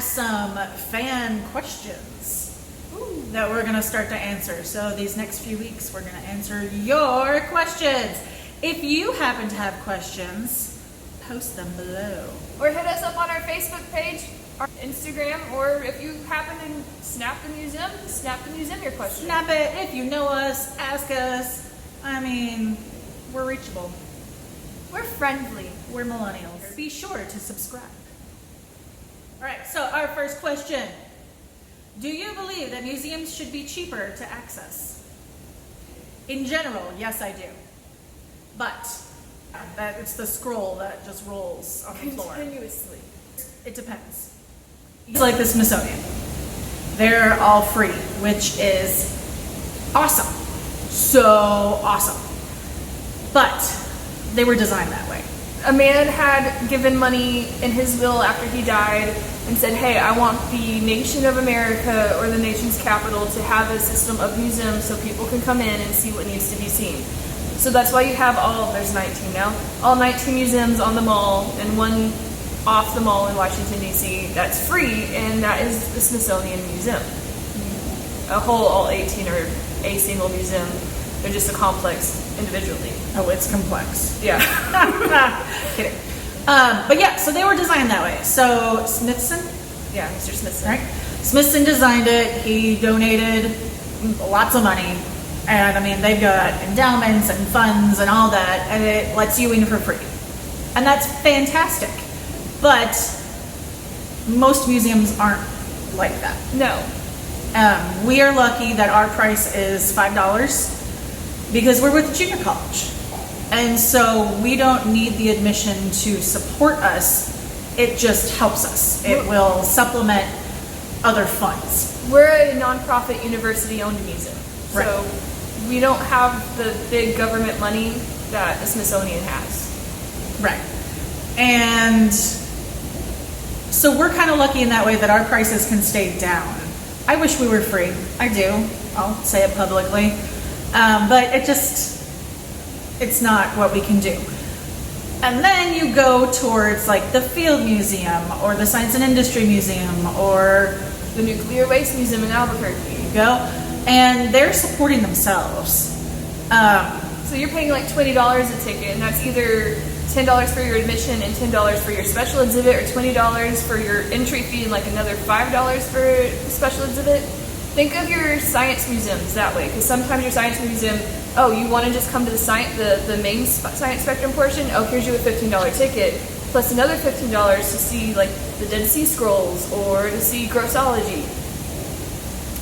some fan questions that we're going to start to answer. So these next few weeks, we're going to answer your questions. If you happen to have questions, post them below. Or hit us up on our Facebook page, our Instagram, or if you happen to snap the museum your question. Snap it. If you know us, ask us. I mean, we're reachable. We're friendly. We're millennials. Be sure to subscribe. All right, so our first question. Do you believe that museums should be cheaper to access? In general, yes, I do. But that it's the scroll that just rolls on the floor. Continuously. It depends. It's like the Smithsonian. They're all free, which is awesome. So awesome. But they were designed that way. A man had given money in his will after he died and said, hey, I want the nation of America or the nation's capital to have a system of museums so people can come in and see what needs to be seen. So that's why you have there's 19 now, all 19 museums on the mall and one off the mall in Washington, D.C. that's free, and that is the Smithsonian Museum. All 18 are a single museum. They're just a complex individually. Oh, it's complex. Yeah. Kidding. But yeah, so they were designed that way. So Smithson? Yeah, Mr. Smithson. Right? Smithson designed it. He donated lots of money. And I mean, they've got endowments and funds and all that, and it lets you in for free. And that's fantastic. But most museums aren't like that. No. We are lucky that our price is $5 because we're with a junior college. And so we don't need the admission to support us. It just helps us. It will supplement other funds. We're a nonprofit university-owned museum. Right. So we don't have the big government money that the Smithsonian has. Right. And so we're kind of lucky in that way that our prices can stay down. I wish we were free. I do. I'll say it publicly. But it's not what we can do. And then you go towards like the Field Museum or the Science and Industry Museum or The Nuclear Waste Museum in Albuquerque. you go. And they're supporting themselves. So you're paying like $20 a ticket, and that's either $10 for your admission and $10 for your special exhibit, or $20 for your entry fee and like another $5 for a special exhibit. Think of your science museums that way, because sometimes your science museum, you want to just come to the main science spectrum portion? Oh, here's you a $15 ticket, plus another $15 to see like the Dead Sea Scrolls or to see Grossology.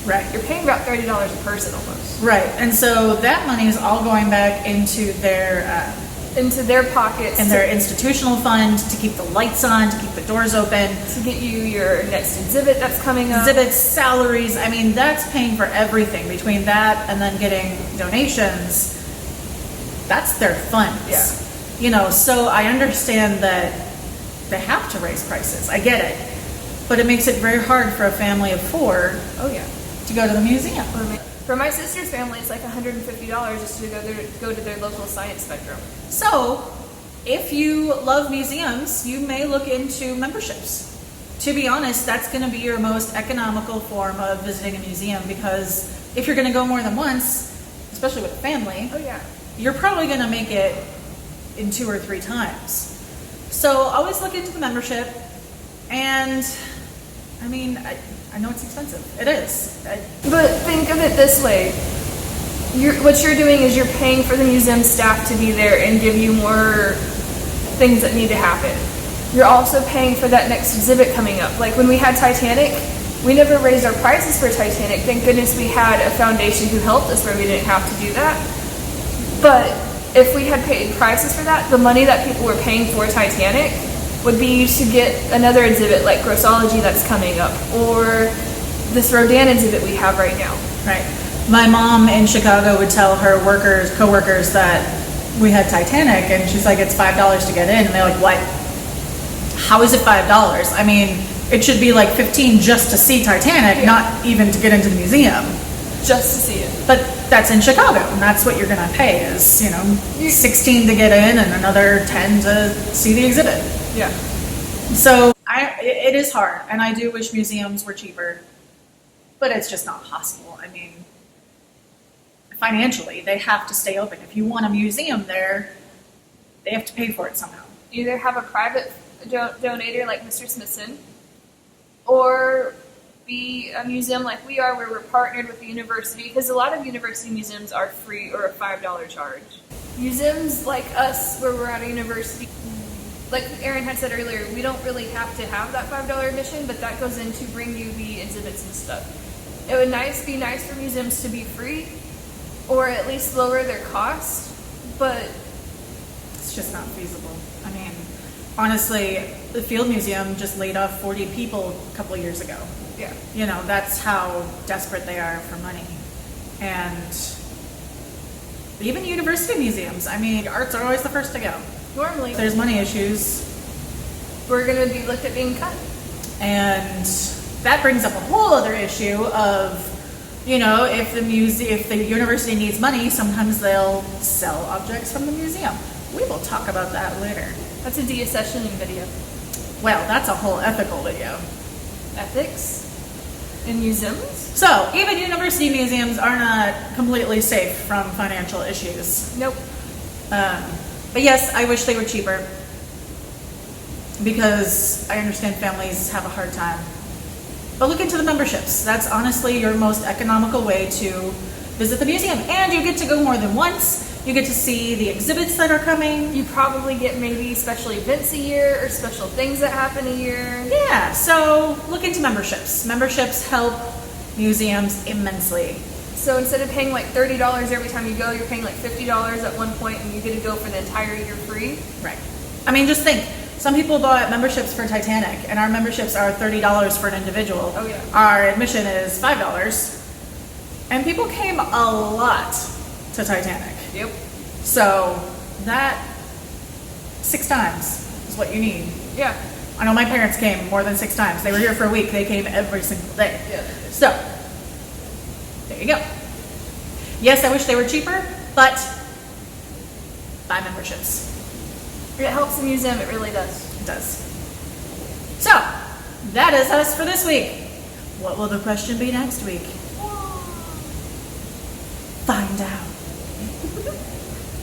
Right. You're paying about $30 a person almost. Right. And so that money is all going back into their pockets and their institutional fund to keep the lights on, to keep the doors open, to get you your next exhibit that's coming up. Exhibits, salaries. I mean, that's paying for everything between that and then getting donations. That's their funds. Yeah. So I understand that they have to raise prices. I get it. But it makes it very hard for a family of 4 to go to the museum. For my sister's family, it's like $150 just to go to their local science spectrum. So, if you love museums, you may look into memberships. To be honest, that's going to be your most economical form of visiting a museum, because if you're going to go more than once, especially with a family, you're probably going to make it in 2 or 3 times. So, always look into the membership. And, I mean, I know it's expensive. It is. But think of it this way. What you're doing is you're paying for the museum staff to be there and give you more things that need to happen. You're also paying for that next exhibit coming up. Like when we had Titanic, we never raised our prices for Titanic. Thank goodness we had a foundation who helped us where we didn't have to do that. But if we had paid prices for that, the money that people were paying for Titanic would be to get another exhibit like Grossology that's coming up, or this Rodin exhibit we have right now. Right. My mom in Chicago would tell her co-workers that we had Titanic, and she's like, it's $5 to get in. And they're like, what? How is it $5? I mean, it should be like $15 just to see Titanic, not even to get into the museum. Just to see it. But that's in Chicago, and that's what you're going to pay is, $16 to get in and another $10 to see the exhibit. Yeah. So It is hard, and I do wish museums were cheaper, but it's just not possible. I mean, financially, they have to stay open. If you want a museum there, they have to pay for it somehow. Either have a private donator like Mr. Smithson, or be a museum like we are, where we're partnered with the university, because a lot of university museums are free or a $5 charge. Museums like us, where we're at a university, like Erin had said earlier, we don't really have to have that $5 admission, but that goes in to bring you the exhibits and stuff. It would be nice for museums to be free, or at least lower their cost, but It's just not feasible. I mean, honestly, the Field Museum just laid off 40 people a couple of years ago. yeah. You know, that's how desperate they are for money. And even university museums, I mean, arts are always the first to go. Normally, If there's money issues, we're going to be looked at being cut. and that brings up a whole other issue of, you know, if the university needs money, sometimes they'll sell objects from the museum. We will talk about that later. That's a deaccessioning video. Well, that's a whole ethical video. Ethics in museums? So, even university museums are not completely safe from financial issues. Nope. But yes, I wish they were cheaper, because I understand families have a hard time. But look into the memberships. That's honestly your most economical way to visit the museum. And you get to go more than once. You get to see the exhibits that are coming. You probably get maybe special events a year or special things that happen a year. Yeah, so look into memberships. Memberships help museums immensely. So instead of paying like $30 every time you go, you're paying like $50 at one point, and you get to go for the entire year free. Right. I mean, just think. Some people bought memberships for Titanic, and our memberships are $30 for an individual. Oh, yeah. Our admission is $5. And people came a lot to Titanic. Yep. So that 6 times is what you need. Yeah. I know my parents came more than 6 times. They were here for a week. They came every single day. Yeah. So, there you go. Yes, I wish they were cheaper, but buy memberships. It helps the museum, it really does. It does. So, that is us for this week. What will the question be next week? Find out.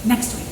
Next week.